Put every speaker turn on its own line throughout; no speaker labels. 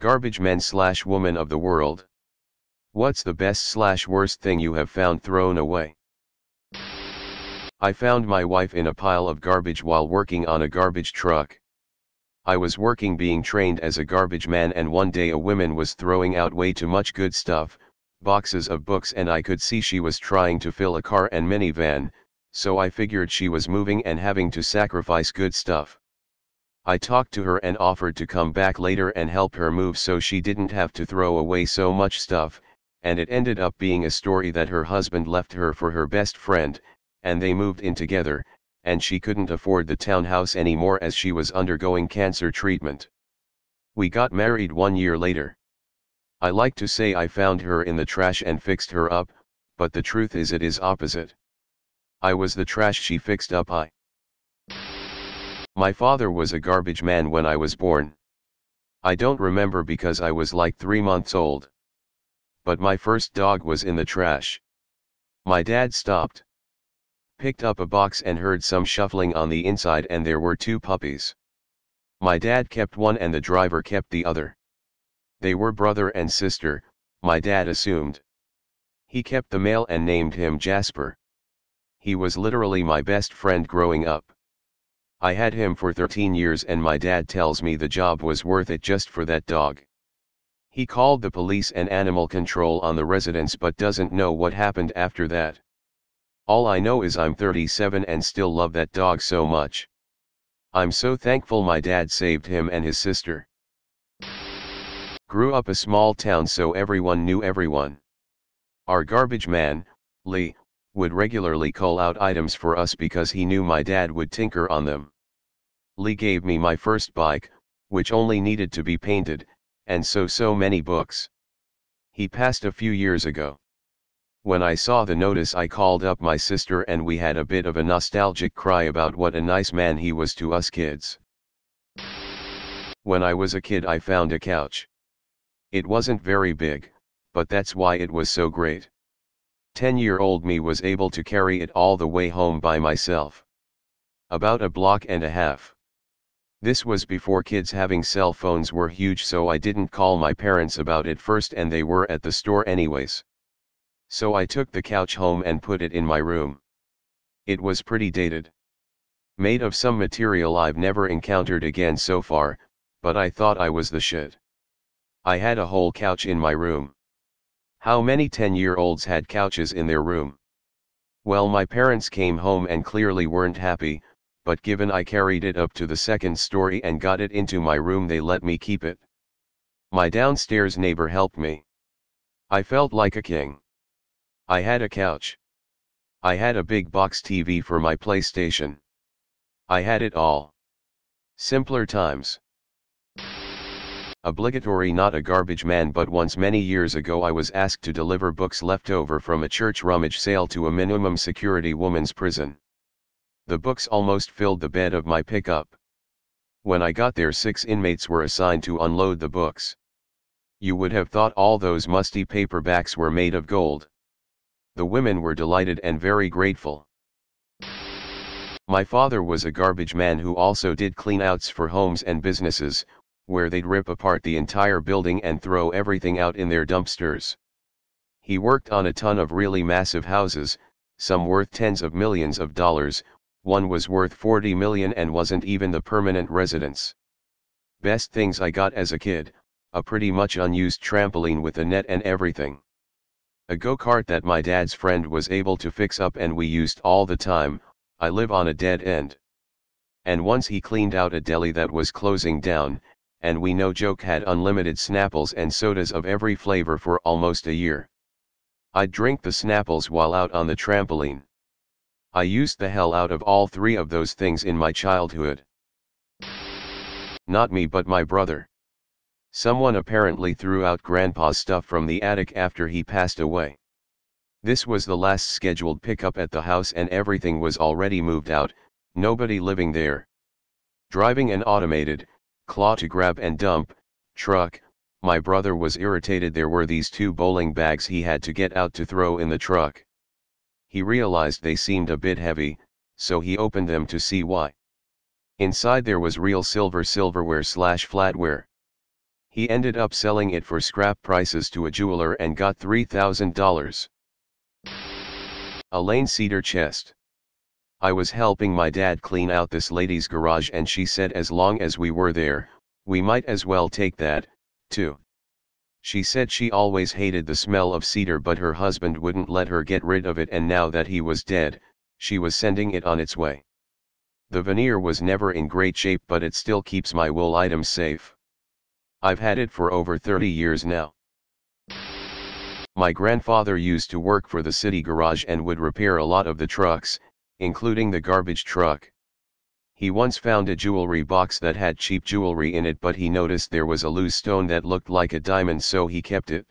Garbage men / woman of the world. What's the best / worst thing you have found thrown away? I found my wife in a pile of garbage while working on a garbage truck. I was working being trained as a garbage man, and one day a woman was throwing out way too much good stuff, boxes of books, and I could see she was trying to fill a car and minivan, so I figured she was moving and having to sacrifice good stuff. I talked to her and offered to come back later and help her move so she didn't have to throw away so much stuff, and it ended up being a story that her husband left her for her best friend, and they moved in together, and she couldn't afford the townhouse anymore as she was undergoing cancer treatment. We got married 1 year later. I like to say I found her in the trash and fixed her up, but the truth is it is opposite. I was the trash she fixed up. My father was a garbage man when I was born. I don't remember because I was like 3 months old. But my first dog was in the trash. My dad stopped, picked up a box and heard some shuffling on the inside, and there were 2 puppies. My dad kept one and the driver kept the other. They were brother and sister, my dad assumed. He kept the male and named him Jasper. He was literally my best friend growing up. I had him for 13 years, and my dad tells me the job was worth it just for that dog. He called the police and animal control on the residents but doesn't know what happened after that. All I know is I'm 37 and still love that dog so much. I'm so thankful my dad saved him and his sister. Grew up a small town so everyone knew everyone. Our garbage man, Lee, would regularly call out items for us because he knew my dad would tinker on them. Lee gave me my first bike, which only needed to be painted, and so many books. He passed a few years ago. When I saw the notice, I called up my sister and we had a bit of a nostalgic cry about what a nice man he was to us kids. When I was a kid, I found a couch. It wasn't very big, but that's why it was so great. 10-year-old me was able to carry it all the way home by myself. About a block and a half. This was before kids having cell phones were huge, so I didn't call my parents about it first, and they were at the store anyways. So I took the couch home and put it in my room. It was pretty dated. Made of some material I've never encountered again so far, but I thought I was the shit. I had a whole couch in my room. How many 10-year-olds had couches in their room? Well, my parents came home and clearly weren't happy, but given I carried it up to the 2nd story and got it into my room, they let me keep it. My downstairs neighbor helped me. I felt like a king. I had a couch. I had a big box TV for my PlayStation. I had it all. Simpler times. Obligatory. Not a garbage man, but once many years ago I was asked to deliver books left over from a church rummage sale to a minimum security woman's prison. The books almost filled the bed of my pickup. When I got there, 6 inmates were assigned to unload the books. You would have thought all those musty paperbacks were made of gold. The women were delighted and very grateful. My father was a garbage man who also did cleanouts for homes and businesses, where they'd rip apart the entire building and throw everything out in their dumpsters. He worked on a ton of really massive houses, some worth tens of millions of dollars, one was worth 40 million and wasn't even the permanent residence. Best things I got as a kid: a pretty much unused trampoline with a net and everything. A go-kart that my dad's friend was able to fix up and we used all the time. I live on a dead end. And once he cleaned out a deli that was closing down, and we no joke had unlimited Snapples and sodas of every flavor for almost a year. I'd drink the Snapples while out on the trampoline. I used the hell out of all 3 of those things in my childhood. Not me, but my brother. Someone apparently threw out Grandpa's stuff from the attic after he passed away. This was the last scheduled pickup at the house and everything was already moved out, nobody living there. Driving an automated, claw to grab and dump, truck, my brother was irritated. There were these 2 bowling bags he had to get out to throw in the truck. He realized they seemed a bit heavy, so he opened them to see why. Inside there was real silverware / flatware. He ended up selling it for scrap prices to a jeweler and got $3,000. A Lane cedar chest. I was helping my dad clean out this lady's garage and she said as long as we were there, we might as well take that, too. She said she always hated the smell of cedar but her husband wouldn't let her get rid of it, and now that he was dead, she was sending it on its way. The veneer was never in great shape but it still keeps my wool items safe. I've had it for over 30 years now. My grandfather used to work for the city garage and would repair a lot of the trucks, including the garbage truck. He once found a jewelry box that had cheap jewelry in it, but he noticed there was a loose stone that looked like a diamond, so he kept it.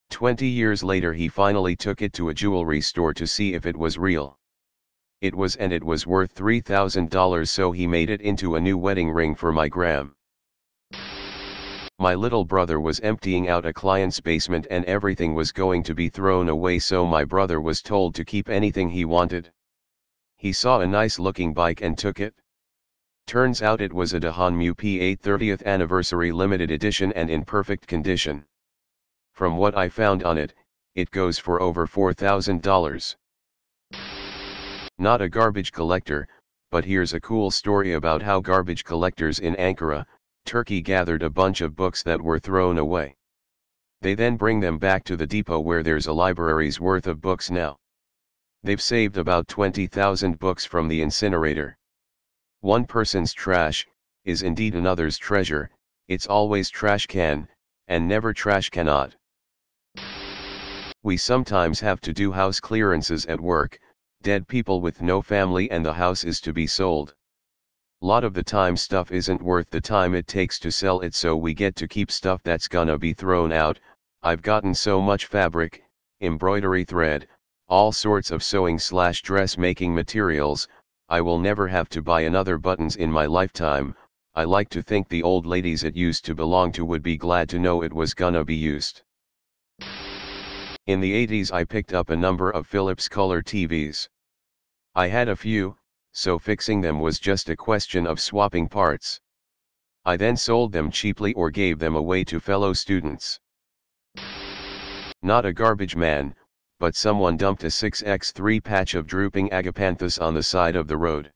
20 years later he finally took it to a jewelry store to see if it was real. It was, and it was worth $3,000, so he made it into a new wedding ring for my gram. My little brother was emptying out a client's basement and everything was going to be thrown away, so my brother was told to keep anything he wanted. He saw a nice looking bike and took it. Turns out it was a Dahonmu P8 30th Anniversary Limited Edition and in perfect condition. From what I found on it, it goes for over $4,000. Not a garbage collector, but here's a cool story about how garbage collectors in Ankara, Turkey gathered a bunch of books that were thrown away. They then bring them back to the depot where there's a library's worth of books now. They've saved about 20,000 books from the incinerator. One person's trash is indeed another's treasure. It's always trash can, and never trash cannot. We sometimes have to do house clearances at work, dead people with no family, and the house is to be sold. Lot of the time stuff isn't worth the time it takes to sell it, so we get to keep stuff that's gonna be thrown out. I've gotten so much fabric, embroidery thread, all sorts of sewing/dressmaking materials. I will never have to buy another buttons in my lifetime. I like to think the old ladies it used to belong to would be glad to know it was gonna be used. In the 80s I picked up a number of Philips color TVs. I had a few, so fixing them was just a question of swapping parts. I then sold them cheaply or gave them away to fellow students. Not a garbage man, but someone dumped a 6x3 patch of drooping agapanthus on the side of the road.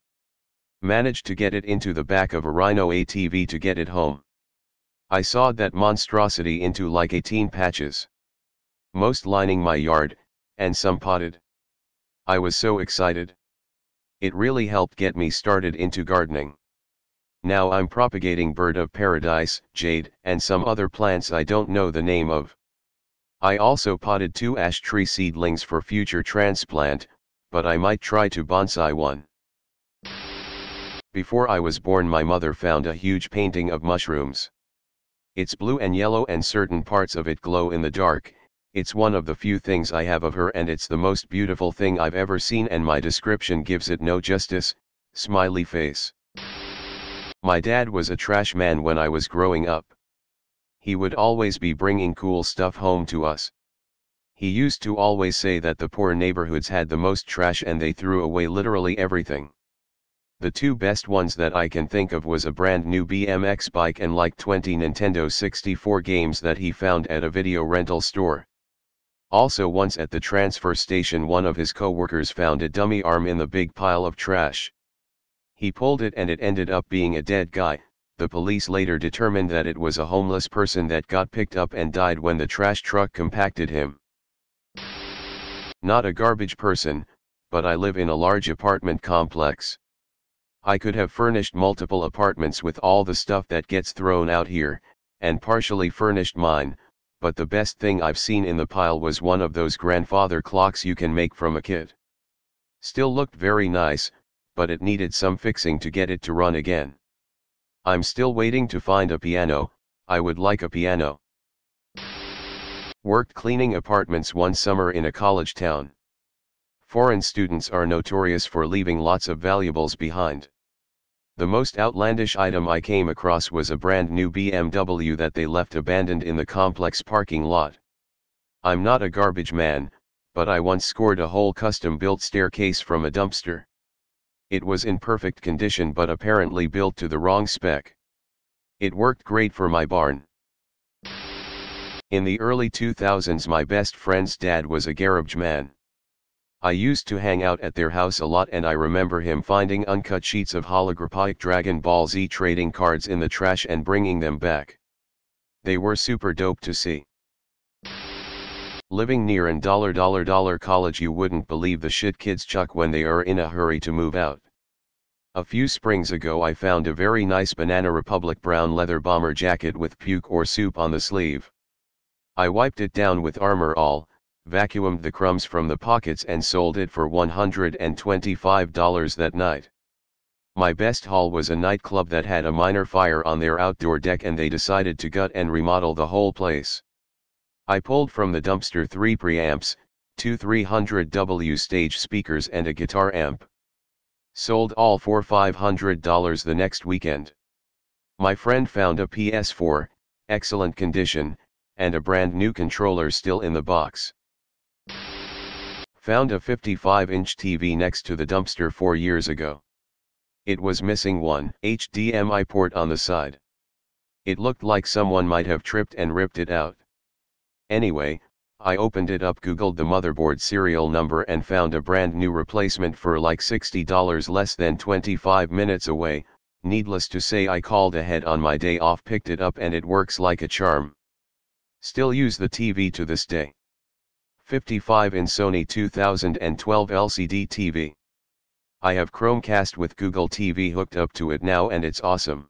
Managed to get it into the back of a Rhino ATV to get it home. I sawed that monstrosity into like 18 patches. Most lining my yard, and some potted. I was so excited. It really helped get me started into gardening. Now I'm propagating bird of paradise, jade, and some other plants I don't know the name of. I also potted 2 ash tree seedlings for future transplant, but I might try to bonsai one. Before I was born my mother found a huge painting of mushrooms. It's blue and yellow and certain parts of it glow in the dark. It's one of the few things I have of her and it's the most beautiful thing I've ever seen, and my description gives it no justice. Smiley face. My dad was a trash man when I was growing up. He would always be bringing cool stuff home to us. He used to always say that the poor neighborhoods had the most trash and they threw away literally everything. The 2 best ones that I can think of was a brand new BMX bike and like 20 Nintendo 64 games that he found at a video rental store. Also once at the transfer station one of his co-workers found a dummy arm in the big pile of trash. He pulled it and it ended up being a dead guy. The police later determined that it was a homeless person that got picked up and died when the trash truck compacted him. Not a garbage person, but I live in a large apartment complex. I could have furnished multiple apartments with all the stuff that gets thrown out here, and partially furnished mine, but the best thing I've seen in the pile was one of those grandfather clocks you can make from a kit. Still looked very nice, but it needed some fixing to get it to run again. I'm still waiting to find a piano. I would like a piano. Worked cleaning apartments one summer in a college town. Foreign students are notorious for leaving lots of valuables behind. The most outlandish item I came across was a brand new BMW that they left abandoned in the complex parking lot. I'm not a garbage man, but I once scored a whole custom-built staircase from a dumpster. It was in perfect condition but apparently built to the wrong spec. It worked great for my barn. In the early 2000s my best friend's dad was a garage man. I used to hang out at their house a lot and I remember him finding uncut sheets of holographic Dragon Ball Z trading cards in the trash and bringing them back. They were super dope to see. Living near an $college, you wouldn't believe the shit kids chuck when they are in a hurry to move out. A few springs ago I found a very nice Banana Republic brown leather bomber jacket with puke or soup on the sleeve. I wiped it down with Armor All, vacuumed the crumbs from the pockets and sold it for $125 that night. My best haul was a nightclub that had a minor fire on their outdoor deck and they decided to gut and remodel the whole place. I pulled from the dumpster 3 preamps, 2 300W stage speakers and a guitar amp. Sold all for $500 the next weekend. My friend found a PS4, excellent condition, and a brand new controller still in the box. Found a 55-inch TV next to the dumpster 4 years ago. It was missing one HDMI port on the side. It looked like someone might have tripped and ripped it out. Anyway, I opened it up, googled the motherboard serial number and found a brand new replacement for like $60 less than 25 minutes away. Needless to say I called ahead on my day off, picked it up and it works like a charm. Still use the TV to this day. 55-inch Sony 2012 LCD TV. I have Chromecast with Google TV hooked up to it now and it's awesome.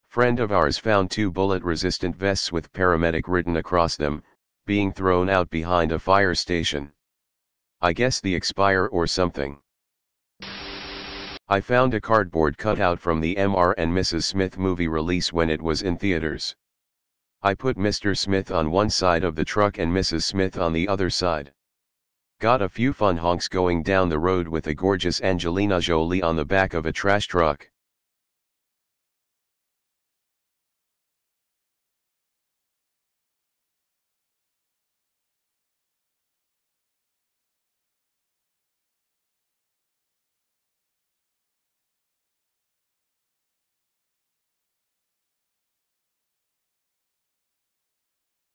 Friend of ours found 2 bullet-resistant vests with paramedic written across them, being thrown out behind a fire station. I guess the expire or something. I found a cardboard cutout from the Mr. and Mrs. Smith movie release when it was in theaters. I put Mr. Smith on one side of the truck and Mrs. Smith on the other side. Got a few fun honks going down the road with a gorgeous Angelina Jolie on the back of a trash truck.